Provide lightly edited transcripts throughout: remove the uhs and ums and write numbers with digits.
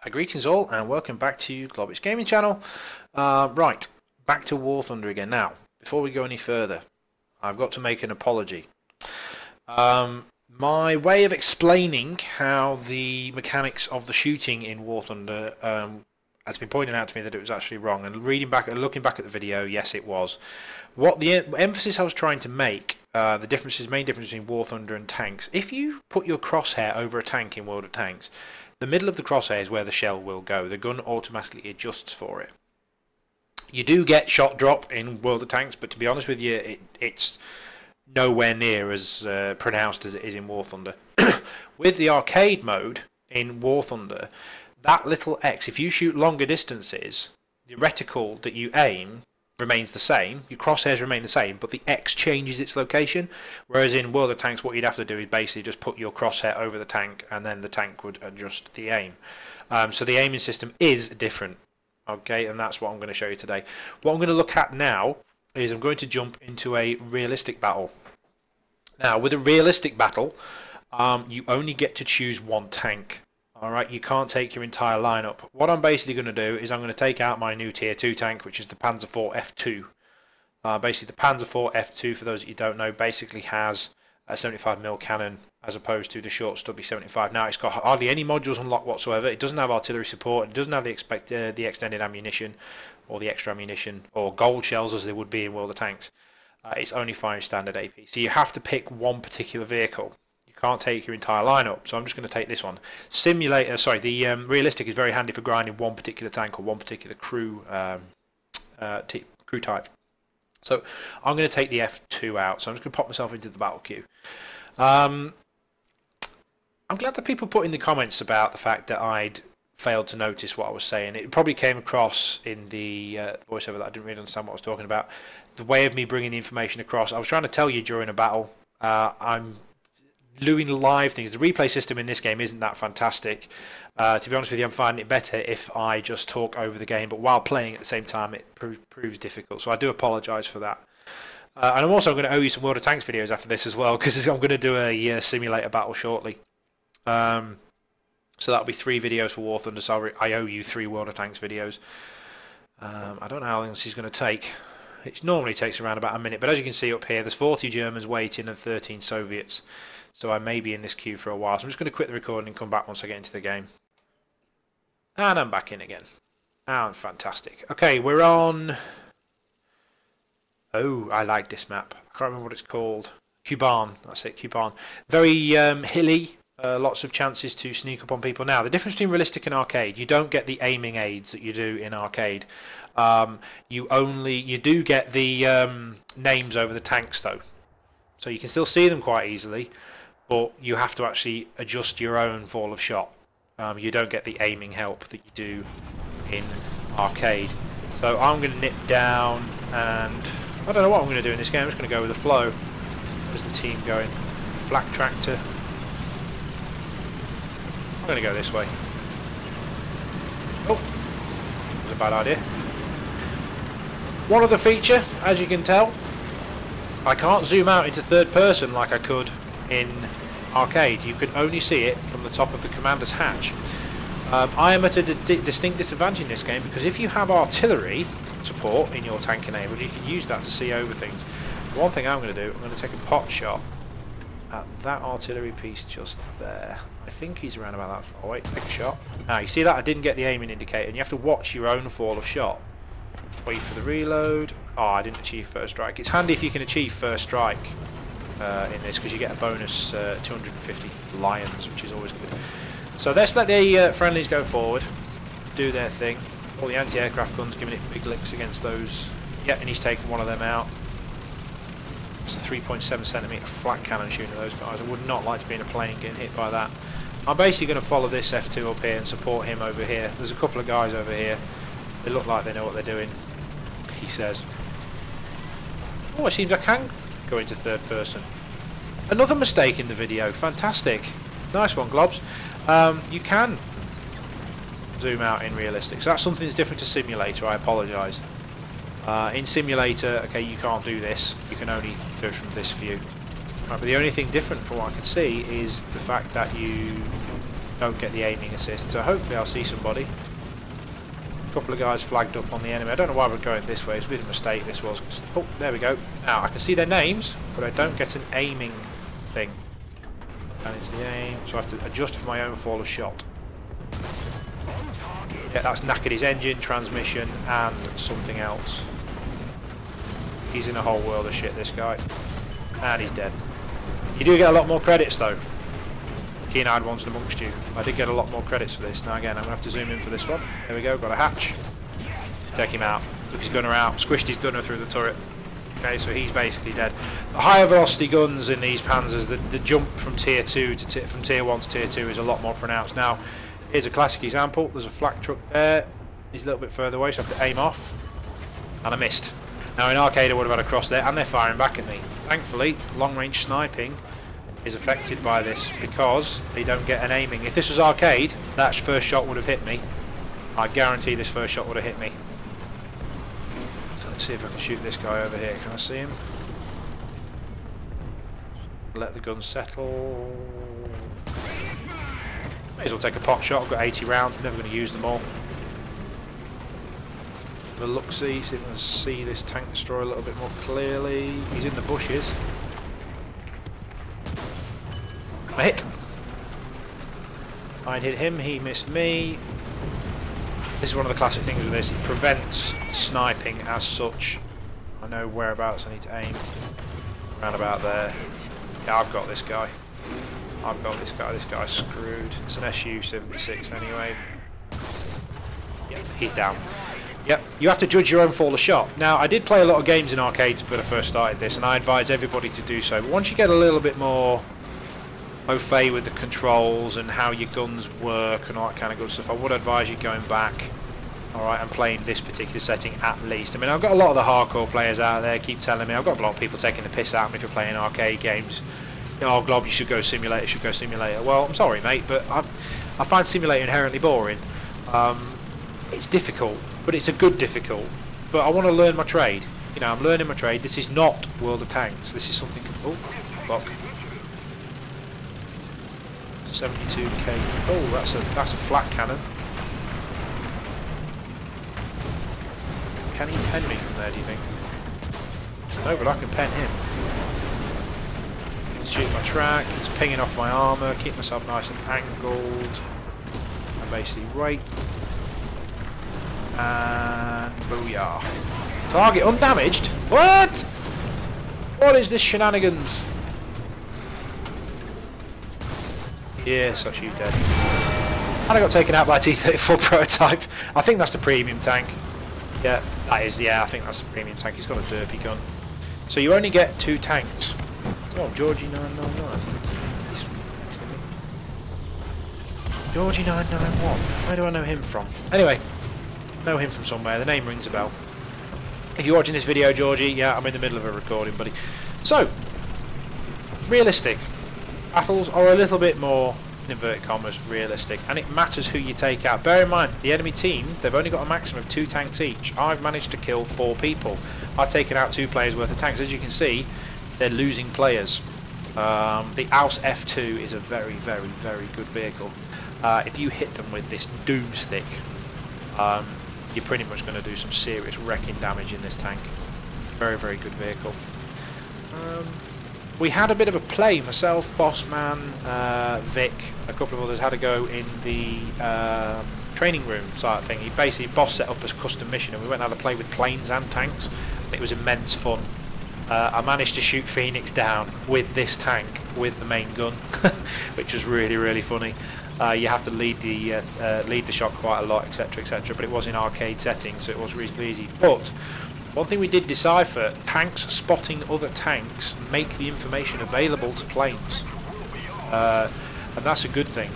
Greetings all and welcome back to Globbits Gaming Channel. Right, back to Warthunder again. Now, before we go any further, I've got to make an apology. My way of explaining how the mechanics of the shooting in Warthunder has been pointed out to me that it was actually wrong. And looking back at the video, yes, it was. What the emphasis I was trying to make, the main difference between Warthunder and tanks. If you put your crosshair over a tank in World of Tanks, the middle of the crosshair is where the shell will go. The gun automatically adjusts for it. You do get shot drop in World of Tanks, but to be honest with you, it's nowhere near as pronounced as it is in Warthunder. With the arcade mode in Warthunder, that little X, if you shoot longer distances, the reticle that you aim remains the same, your crosshairs remain the same, but the X changes its location, whereas in World of Tanks what you'd have to do is basically just put your crosshair over the tank and then the tank would adjust the aim. So the aiming system is different, okay, and that's what I'm going to show you today. What I'm going to look at now is I'm going to jump into a realistic battle. Now with a realistic battle, you only get to choose one tank. Alright, you can't take your entire lineup. What I'm basically going to do is I'm going to take out my new tier 2 tank, which is the Panzer IV F2. Basically the Panzer IV F2, for those that you don't know, basically has a 75mm cannon as opposed to the short stubby 75. Now it's got hardly any modules unlocked whatsoever. It doesn't have artillery support. It doesn't have the extended ammunition or the extra ammunition or gold shells as they would be in World of Tanks. It's only firing standard AP. So you have to pick one particular vehicle. Can't take your entire lineup, so I'm just going to take this one. The realistic is very handy for grinding one particular tank or one particular crew crew type. So I'm going to take the F2 out. So I'm just going to pop myself into the battle queue. I'm glad that people put in the comments about the fact that I'd failed to notice what I was saying. It probably came across in the voiceover that I didn't really understand what I was talking about. The way of me bringing the information across, I was trying to tell you during a battle. I'm doing live things. The replay system in this game isn't that fantastic. To be honest with you, I'm finding it better if I just talk over the game, but while playing at the same time it proves difficult, so I do apologise for that. And I'm also going to owe you some World of Tanks videos after this as well, because I'm going to do a simulator battle shortly. So that'll be 3 videos for Warthunder, so I owe you 3 World of Tanks videos. I don't know how long this is going to take. It normally takes around about a minute, but as you can see up here, there's 40 Germans waiting and 13 Soviets. So I may be in this queue for a while. So I'm just going to quit the recording and come back once I get into the game. And I'm back in again. And fantastic. Okay, we're on... Oh, I like this map. I can't remember what it's called. Kuban. That's it, Kuban. Very hilly. Lots of chances to sneak up on people. Now, the difference between realistic and arcade, you don't get the aiming aids that you do in arcade. You do get the names over the tanks, though. So you can still see them quite easily, but you have to actually adjust your own fall of shot. You don't get the aiming help that you do in arcade. So I'm going to nip down, and I don't know what I'm going to do in this game. I'm just going to go with the flow. Where's the team going? Flak tractor. I'm going to go this way. Oh, that was a bad idea. One other feature, as you can tell, I can't zoom out into third person like I could in arcade. You can only see it from the top of the commander's hatch. I am at a distinct disadvantage in this game because if you have artillery support in your tank enabled, you can use that to see over things. One thing I'm going to do, I'm going to take a pot shot at that artillery piece just there. I think he's around about that far. Wait, take a shot. Now you see that I didn't get the aiming indicator, and you have to watch your own fall of shot. Wait for the reload. Oh, I didn't achieve first strike. It's handy if you can achieve first strike in this, because you get a bonus 250 lions, which is always good. So let's let the friendlies go forward, do their thing. All the anti-aircraft guns giving it big licks against those. Yeah, and he's taken one of them out. It's a 3.7cm flat cannon shooting at those guys. I would not like to be in a plane getting hit by that. I'm basically going to follow this F2 up here and support him over here. There's a couple of guys over here. They look like they know what they're doing, he says. Oh, it seems I can go into third person. Another mistake in the video. Fantastic. Nice one, Globs. You can zoom out in realistic. So that's something that's different to simulator. I apologise. In simulator, okay, you can't do this. You can only do it from this view. Right, but the only thing different from what I can see is the fact that you don't get the aiming assist. So hopefully I'll see somebody. A couple of guys flagged up on the enemy. I don't know why we're going this way. It's a bit of a mistake this was. Oh, there we go. Now I can see their names, but I don't get an aiming thing. And it's the aim, so I have to adjust for my own fall of shot. Yeah, that's knackered his engine, transmission, and something else. He's in a whole world of shit, this guy. And he's dead. You do get a lot more credits, though. Keen-eyed ones amongst you. I did get a lot more credits for this. Now again, I'm going to have to zoom in for this one. There we go, got a hatch. Take him out. Took his gunner out. Squished his gunner through the turret. Okay, so he's basically dead. The higher velocity guns in these Panzers, the jump from tier 2 to from tier 1 to tier 2 is a lot more pronounced. Now, here's a classic example. There's a flak truck there. He's a little bit further away, so I have to aim off. And I missed. Now in arcade I would have had a cross there, and they're firing back at me. Thankfully, long range sniping is affected by this because they don't get an aiming. If this was arcade, that first shot would have hit me. I guarantee this first shot would have hit me. So let's see if I can shoot this guy over here. Can I see him? Let the gun settle. May as well take a pot shot. I've got 80 rounds. I'm never going to use them all. The look-see, so you can see this tank destroyer a little bit more clearly. He's in the bushes. I hit. I hit him, he missed me. This is one of the classic things with this. It prevents sniping as such. I know whereabouts I need to aim. Around about there. Yeah, I've got this guy. I've got this guy. This guy's screwed. It's an SU-76 anyway. Yep, he's down. Yep, you have to judge your own fall of shot. Now, I did play a lot of games in arcades when I first started this, and I advise everybody to do so. But once you get a little bit more au fait with the controls and how your guns work and all that kind of good stuff, I would advise you going back, alright, and playing this particular setting at least. I mean, I've got a lot of the hardcore players out there keep telling me, I've got a lot of people taking the piss out of me for playing arcade games. Oh, Glob, you should go simulator, Well, I'm sorry, mate, but I find simulator inherently boring. It's difficult. But it's a good difficult. But I want to learn my trade. You know, I'm learning my trade. This is not World of Tanks. This is something... Oh, fuck. 72k. Oh, that's a flat cannon. Can he pen me from there, do you think? No, but I can pen him. Shoot my track. It's pinging off my armour. Keep myself nice and angled. And basically right. And booyah. Target undamaged? What? What is this shenanigans? Yes, that's you dead. And I got taken out by a T-34 prototype. I think that's the premium tank. Yeah, that is, yeah, I think that's the premium tank. He's got a derpy gun. So you only get 2 tanks. Oh, Georgie 999. Georgie 991. Where do I know him from? Anyway. Know him from somewhere. The name rings a bell. If you're watching this video, Georgie, yeah, I'm in the middle of a recording, buddy. So, realistic. Battles are a little bit more, in inverted commas, realistic, and it matters who you take out. Bear in mind, the enemy team, they've only got a maximum of 2 tanks each. I've managed to kill 4 people. I've taken out 2 players worth of tanks. As you can see, they're losing players. The Aus F2 is a very, very, very good vehicle. If you hit them with this Doomstick, you're pretty much going to do some serious wrecking damage in this tank. Very, very good vehicle. We had a bit of a play, myself, Bossman, Vic, a couple of others had a go in the training room sort of thing. He basically, Boss set up a custom mission and we went and had a play with planes and tanks. And it was immense fun. I managed to shoot Phoenix down with this tank, with the main gun, which was really, really funny. You have to lead the shot quite a lot, etc., etc. But it was in arcade settings, so it was reasonably easy. But one thing we did decipher: tanks spotting other tanks make the information available to planes, and that's a good thing.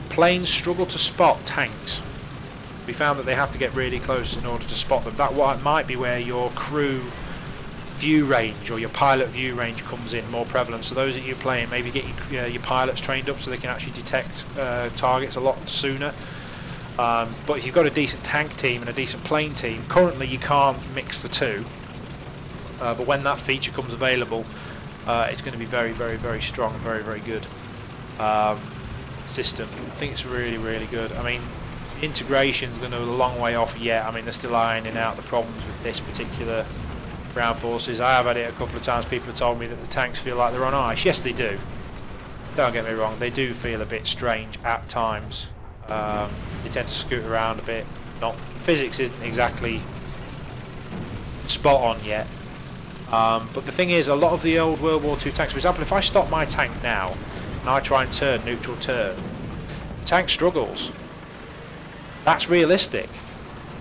Planes struggle to spot tanks. We found that they have to get really close in order to spot them. That might be where your crew view range or your pilot view range comes in more prevalent. So those that you're playing, maybe get your pilots trained up so they can actually detect targets a lot sooner. But if you've got a decent tank team and a decent plane team, currently you can't mix the two. But when that feature comes available, it's going to be very, very, very strong and very, very good. system. I think it's really, really good. I mean, integration's going to be a long way off yet. I mean, they're still ironing out the problems with this particular ground forces. I have had it a couple of times. People have told me that the tanks feel like they're on ice. Yes, they do. Don't get me wrong. They do feel a bit strange at times. They tend to scoot around a bit. Physics isn't exactly spot on yet. But the thing is, a lot of the old World War II tanks, for example, if I stop my tank now and I try and turn neutral turn, the tank struggles. That's realistic,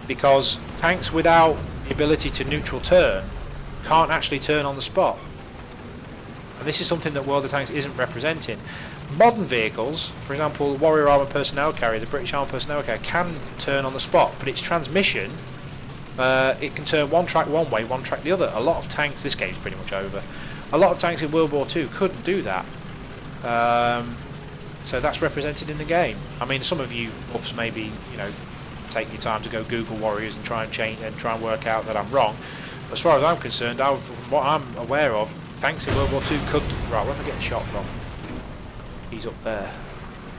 because tanks without the ability to neutral turn can't actually turn on the spot. And this is something that World of Tanks isn't representing. Modern vehicles, for example, the Warrior Armoured Personnel Carrier, the British Armoured Personnel Carrier, can turn on the spot, but its transmission, it can turn one track one way, one track the other. A lot of tanks, this game's pretty much over, a lot of tanks in World War II couldn't do that. So that's represented in the game. I mean, some of you buffs maybe, you know, take your time to go Google Warriors and try and change and try and work out that I'm wrong. But as far as I'm concerned, from what I'm aware of, tanks in World War II could... Right, where am I getting shot from? He's up there.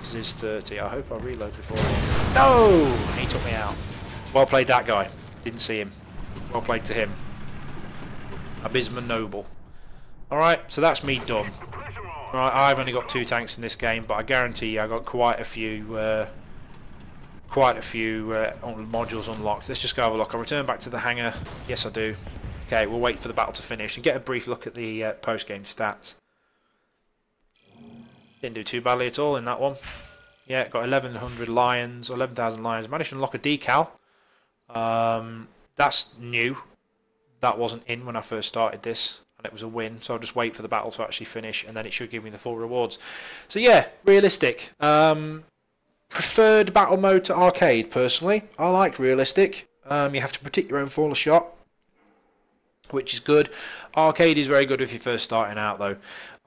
This is 30. I hope I reload before... No! He took me out. Well played, that guy. Didn't see him. Well played to him. Abysmal Noble. Alright, so that's me done. Right, I've only got 2 tanks in this game, but I guarantee you I got quite a few modules unlocked. Let's just go have a look. I'll return back to the hangar. Yes, I do. Okay, we'll wait for the battle to finish and get a brief look at the post-game stats. Didn't do too badly at all in that one. Yeah, got 1,100 lions, 11,000 lions. Managed to unlock a decal. That's new. That wasn't in when I first started this, and it was a win. So I'll just wait for the battle to actually finish, and then it should give me the full rewards. So yeah, realistic. Preferred battle mode to arcade, personally. I like realistic. You have to predict your own fall of shot, which is good. Arcade is very good if you're first starting out, though.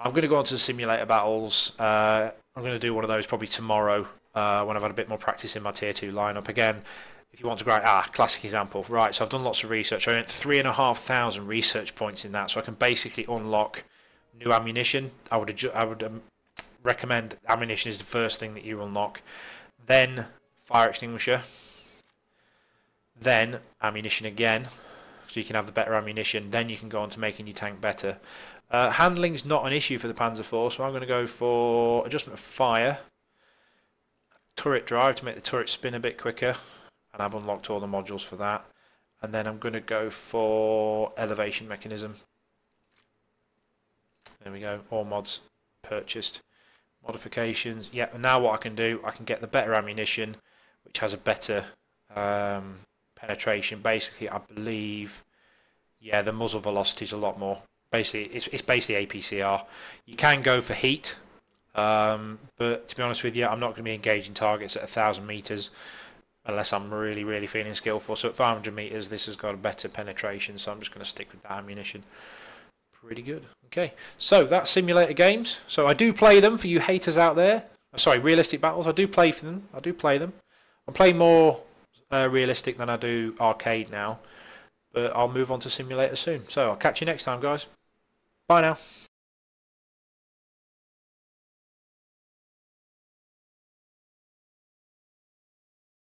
I'm going to go on to the simulator battles. I'm going to do one of those probably tomorrow when I've had a bit more practice in my tier 2 lineup. Again, if you want to grab... classic example. Right, so I've done lots of research. I earned 3,500 research points in that, so I can basically unlock new ammunition. I would recommend ammunition is the first thing that you unlock. Then fire extinguisher. Then ammunition again, so you can have the better ammunition. Then you can go on to making your tank better. Handling's not an issue for the Panzer IV, so I'm going to go for adjustment of fire, turret drive to make the turret spin a bit quicker, and I've unlocked all the modules for that. And then I'm going to go for elevation mechanism. There we go, all mods purchased. Modifications, yeah, and now what I can do, I can get the better ammunition, which has a better penetration. Basically, I believe, yeah, the muzzle velocity is a lot more. Basically, it's basically APCR. You can go for heat, but to be honest with you, I'm not going to be engaging targets at 1,000 meters unless I'm really, really feeling skillful. So at 500 meters, this has got a better penetration, so I'm just going to stick with that ammunition. Pretty good. Okay, so that's simulator games. So I do play them for you haters out there. Sorry, realistic battles. I do play for them. I do play them. I'm playing more realistic than I do arcade now, but I'll move on to simulator soon. So I'll catch you next time, guys. Bye now.